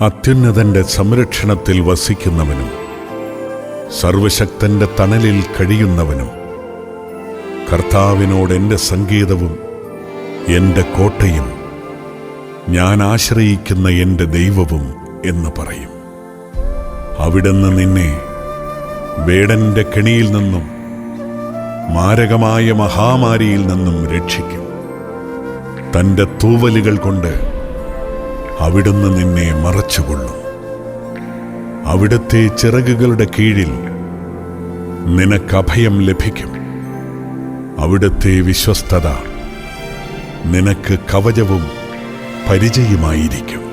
അത്യുന്നതന്റെ സംരക്ഷണത്തിൽ വസിക്കുന്നവനും സർവശക്തന്റെ തണലിൽ കഴിയുന്നവനും കർത്താവിനോട് എൻ്റെ സങ്കേതവും എൻ്റെ കോട്ടയും ഞാൻ ആശ്രയിക്കുന്ന എൻ്റെ ദൈവവും എന്ന് പറയും. അവിടുന്ന് നിന്നെ വേടന്റെ കെണിയിൽ നിന്നും മാരകമായ മഹാമാരിയിൽ നിന്നും രക്ഷിക്കും. തൻ്റെ തൂവലുകൾ കൊണ്ട് അവിടുന്ന് നിന്നെ മറച്ചുകൊള്ളും. അവിടുത്തെ ചിറകുകളുടെ കീഴിൽ നിനക്ക് അഭയം ലഭിക്കും. അവിടുത്തെ വിശ്വസ്തത നിനക്ക് കവചവും പരിചയമായിരിക്കും.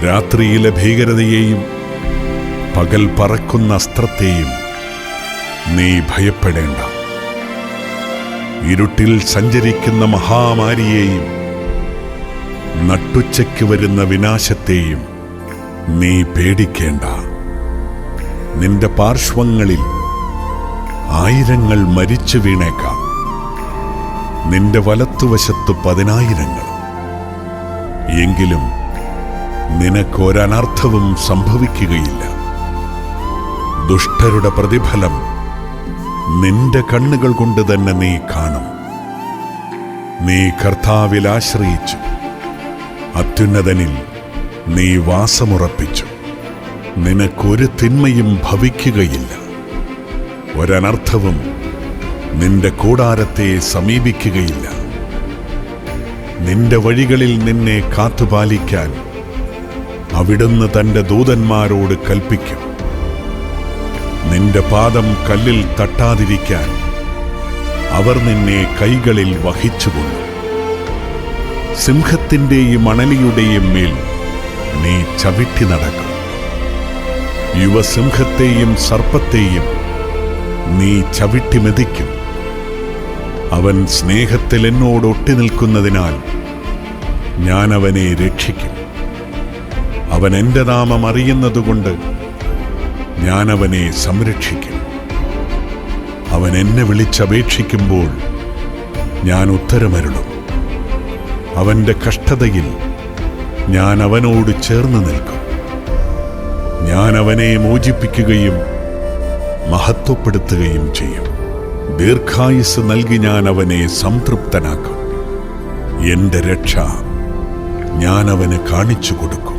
രാത്രിയിലെ ഭീകരതയെയും പകൽ പറക്കുന്ന അസ്ത്രത്തെയും നീ ഭയപ്പെടേണ്ട. ഇരുട്ടിൽ സഞ്ചരിക്കുന്ന മഹാമാരിയെയും നട്ടുച്ചയ്ക്ക് വരുന്ന വിനാശത്തെയും നീ പേടിക്കേണ്ട. നിന്റെ പാർശ്വങ്ങളിൽ 1000 മരിച്ചു വീണേക്കാം, നിന്റെ വലത്തുവശത്ത് 10,000. എങ്കിലും നിനക്കൊരനർത്ഥവും സംഭവിക്കുകയില്ല. ദുഷ്ടരുടെ പ്രതിഫലം നിന്റെ കണ്ണുകൾ കൊണ്ട് തന്നെ നീ കാണും. നീ കർത്താവിൽ ആശ്രയിച്ചു, അത്യുന്നതനിൽ നീ വാസമുറപ്പിച്ചു. നിനക്കൊരു തിന്മയും ഭവിക്കുകയില്ല. ഒരനർത്ഥവും നിന്റെ കൂടാരത്തെ സമീപിക്കുകയില്ല. നിന്റെ വഴികളിൽ നിന്നെ കാത്തുപാലിക്കാൻ അവിടുന്ന് തന്റെ ദൂതന്മാരോട് കൽപ്പിക്കും. നിന്റെ പാദം കല്ലിൽ തട്ടാതിരിക്കാൻ അവർ നിന്നെ കൈകളിൽ വഹിച്ചുകൊള്ളും. സിംഹത്തിന്റെയും അണലിയുടെയും മേൽ നീ ചവിട്ടി നടക്കും. യുവസിംഹത്തെയും സർപ്പത്തെയും നീ ചവിട്ടി മെതിക്കും. അവൻ സ്നേഹത്തിൽ എന്നോട് ഒട്ടി നിൽക്കുന്നതിനാൽ ഞാൻ അവനെ രക്ഷിക്കും. അവൻ എൻ്റെ നാമം അറിയുന്നതുകൊണ്ട് ഞാൻ അവനെ സംരക്ഷിക്കും. അവൻ എന്നെ വിളിച്ചപേക്ഷിക്കുമ്പോൾ ഞാൻ ഉത്തരമരുളും. അവൻ്റെ കഷ്ടതയിൽ ഞാൻ അവനോട് ചേർന്ന് നിൽക്കും. ഞാൻ അവനെ മോചിപ്പിക്കുകയും മഹത്വപ്പെടുത്തുകയും ചെയ്യും. ദീർഘായുസ് നൽകി ഞാൻ അവനെ സംതൃപ്തനാക്കും. എൻ്റെ രക്ഷ ഞാൻ അവന് കാണിച്ചു കൊടുക്കും.